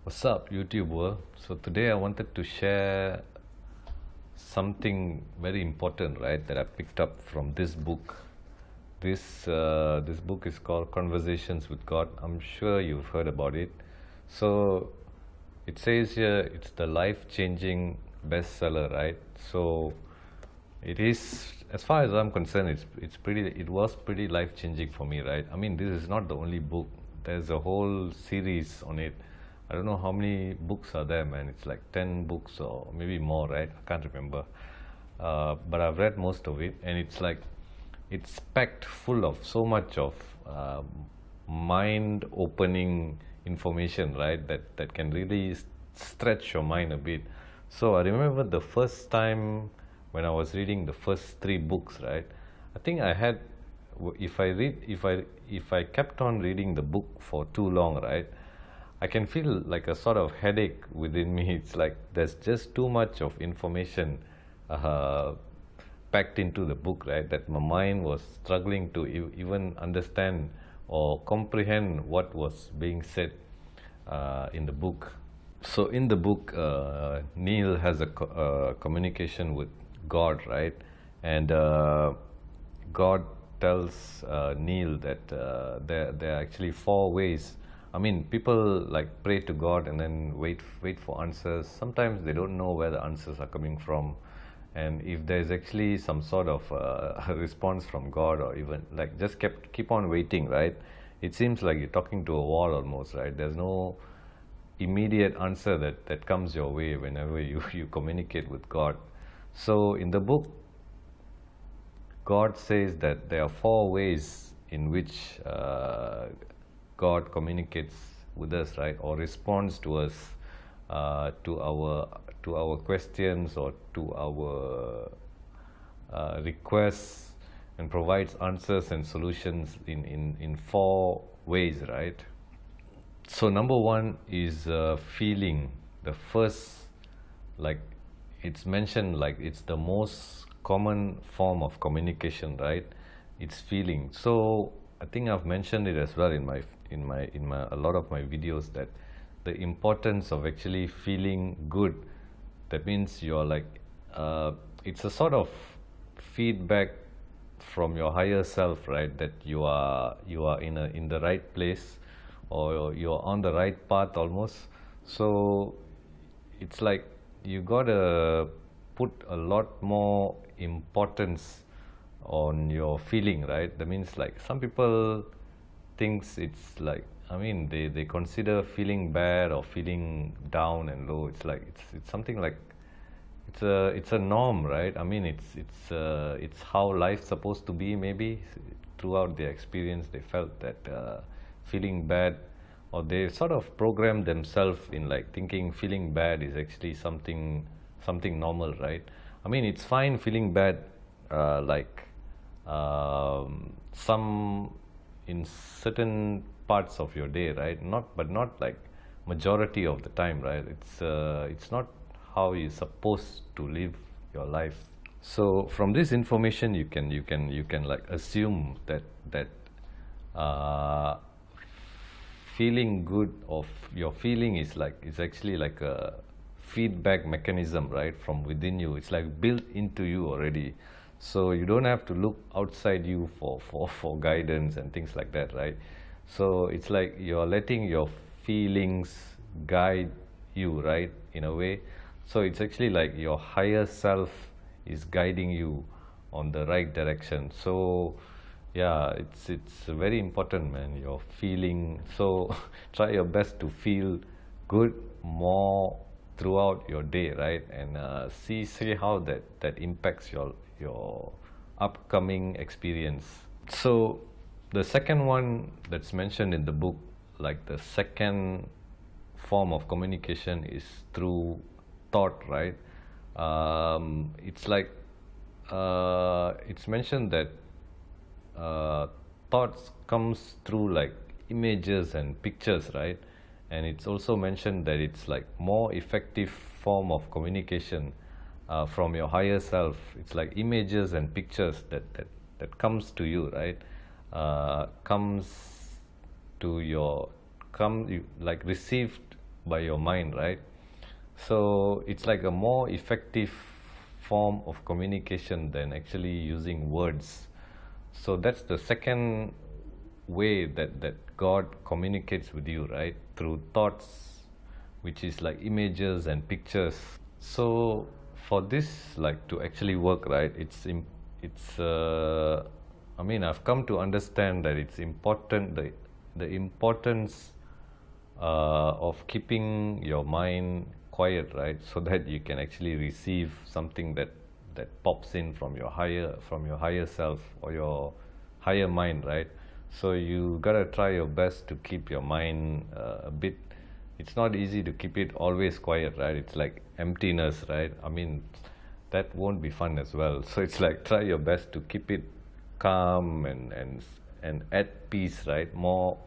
What's up, YouTuber? So today I wanted to share something very important, right? That I picked up from this book. This book is called Conversations with God. I'm sure you've heard about it. So it says here it's the life-changing bestseller, right? So it is, as far as I'm concerned, it was pretty life-changing for me, right? I mean, this is not the only book. There's a whole series on it. I don't know how many books are there, man. It's like 10 books or maybe more, right? I can't remember. But I've read most of it, and it's packed full of so much of mind-opening information, right? That can really stretch your mind a bit. So I remember the first time when I was reading the first 3 books, right? I think I had, if I kept on reading the book for too long, right? I can feel like a sort of headache within me. It's like there's just too much of information packed into the book, right? That my mind was struggling to even understand or comprehend what was being said in the book. So in the book, Neil has a communication with God, right? And God tells Neil that there are actually 4 ways. I mean, people like pray to God and then wait for answers. Sometimes they don't know where the answers are coming from, and if there's actually some sort of response from God, or even like just keep on waiting, right? It seems like you're talking to a wall almost, right? There's no immediate answer that comes your way whenever you communicate with God. So in the book, God says that there are 4 ways in which God communicates with us, right, or responds to us, to our questions or to our requests, and provides answers and solutions in 4 ways, right? So number 1 is feeling. The first, like it's mentioned, like it's the most common form of communication, right? It's feeling. So I think I've mentioned it as well in a lot of my videos, that the importance of actually feeling good. That means you're like, it's a sort of feedback from your higher self, right? That you are in the right place, or you're on the right path almost. So it's like you gotta put a lot more importance on your feeling, right? That means, like, some people thinks it's like, I mean, they consider feeling bad or feeling down and low. It's like it's something like it's a norm, right? I mean, it's how life's supposed to be. Maybe throughout their experience they felt that feeling bad, or they sort of programmed themselves in like thinking feeling bad is actually something normal, right? I mean, it's fine feeling bad, like some in certain parts of your day, right? But not like majority of the time, right? It's not how you're supposed to live your life. So from this information, you can like assume that feeling good, or your feeling is actually like a feedback mechanism, right, from within you. It's like built into you already. So you don't have to look outside you for guidance and things like that, right? So it's like you're letting your feelings guide you, right, in a way. So it's actually like your higher self is guiding you on the right direction. So yeah, it's very important, man, your feeling. So try your best to feel good more throughout your day, right? And see how that impacts your upcoming experience. So the second one that's mentioned in the book, like the second form of communication, is through thought, right? It's like it's mentioned that thoughts comes through like images and pictures, right? And it's also mentioned that it's like more effective form of communication from your higher self. It's like images and pictures that comes to you, right? Comes to your, like received by your mind, right? So it's like a more effective form of communication than actually using words. So that's the second way that God communicates with you, right? Through thoughts, which is like images and pictures. So for this like to actually work, right, I mean, I've come to understand that it's important, the importance of keeping your mind quiet, right, so that you can actually receive something that pops in from your higher self or your higher mind, right? So you gotta try your best to keep your mind a bit. It's not easy to keep it always quiet, right? It's like emptiness, right? I mean, that won't be fun as well. So it's like try your best to keep it calm and at peace, right? More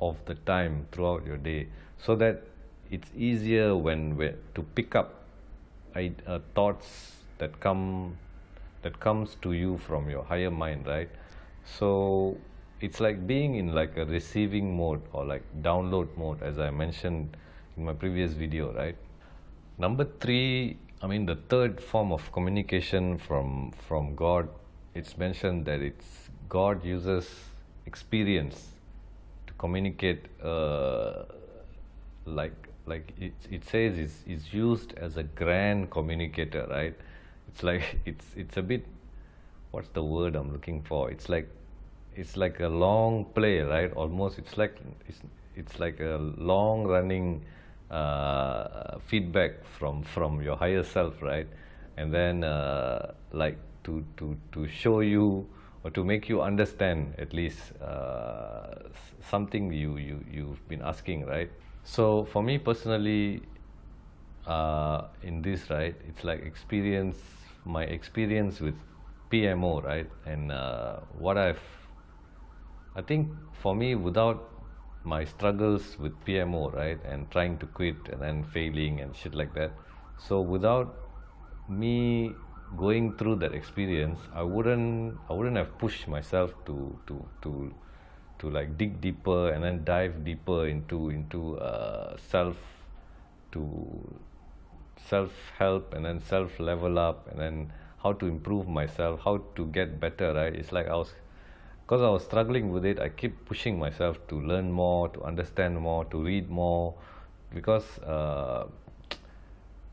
of the time throughout your day, so that it's easier when to pick up thoughts that comes to you from your higher mind, right? So it's like being in like a receiving mode or like download mode, as I mentioned in my previous video, right? Number three, I mean the third form of communication from God, it's mentioned that it's God uses experience to communicate, like it says is used as a grand communicator, right? It's like it's a bit, what's the word I'm looking for? It's like a long play, right? Almost it's like a long running feedback from your higher self, right? And then like to show you or to make you understand at least something you've been asking, right? So for me personally, in this, right, it's like my experience with PMO, right? And I think for me, without my struggles with PMO, right, and trying to quit and then failing and shit like that, so without me going through that experience, I wouldn't have pushed myself to like dig deeper and then dive deeper into self help and then self level up and then how to improve myself, how to get better, right? It's like because I was struggling with it, I keep pushing myself to learn more, to understand more, to read more, because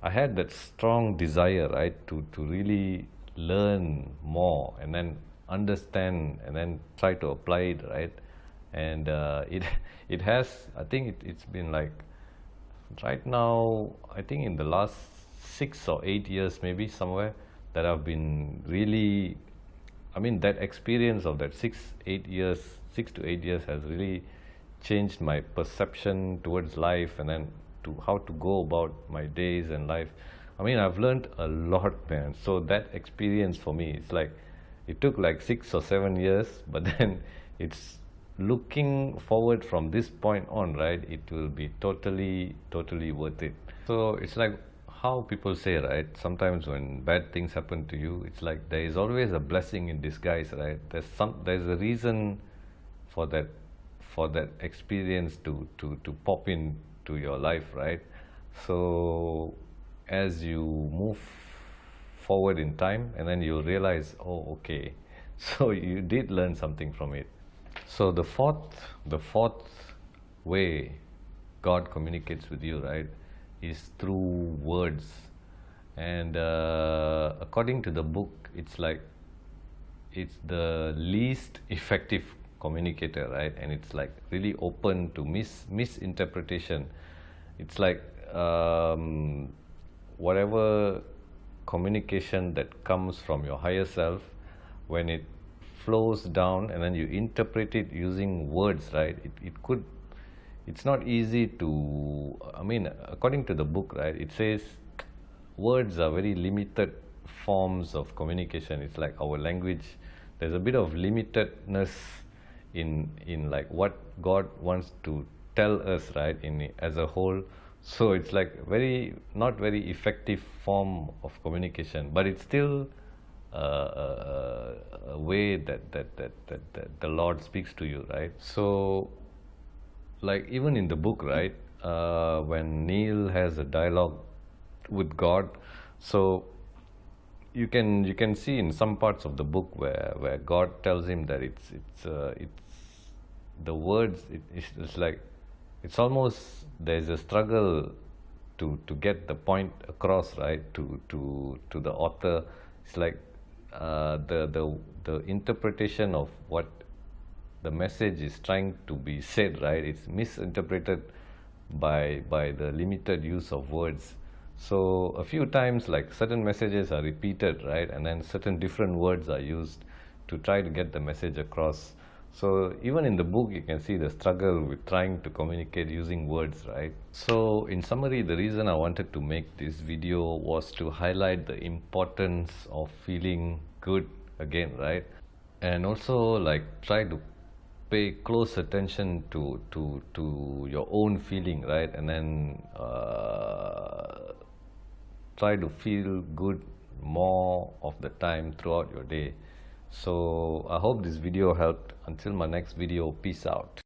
I had that strong desire, right, to really learn more and then understand and then try to apply it, right? And it has, I think it's been like, right now, I think in the last 6 or 8 years maybe somewhere, that I've been really, I mean that experience of that 6 to 8 years has really changed my perception towards life and then to how to go about my days and life. I mean, I've learned a lot, man. So that experience for me, it's like it took like 6 or 7 years, but then it's looking forward from this point on, right? It will be totally worth it. So it's like how people say, right? Sometimes when bad things happen to you, it's like there is always a blessing in disguise, right? There's a reason for that experience to pop into your life, right? So as you move forward in time, and then you'll realize, oh, okay, so you did learn something from it. So the fourth way God communicates with you, right, is through words. And according to the book, it's the least effective communicator, right? And it's like really open to misinterpretation. It's like whatever communication that comes from your higher self, when it flows down and then you interpret it using words, right, it's not easy to, I mean, according to the book, right, it says words are very limited forms of communication. It's like our language, there's a bit of limitedness in like what God wants to tell us, right, as a whole. So it's like not very effective form of communication, but it's still a way that the Lord speaks to you, right? So like even in the book, right, when Neil has a dialogue with God. So you can see in some parts of the book where God tells him that it's the words, it's like, it's almost, there's a struggle to get the point across, right, to the author. It's like the interpretation of what the message is trying to be said, right, it's misinterpreted by the limited use of words. So a few times, like, certain messages are repeated, right, and then certain different words are used to try to get the message across. So even in the book you can see the struggle with trying to communicate using words, right? So in summary, the reason I wanted to make this video was to highlight the importance of feeling good again, right? And also, like, try to pay close attention to your own feeling, right? And then try to feel good more of the time throughout your day. So I hope this video helped. Until my next video, peace out.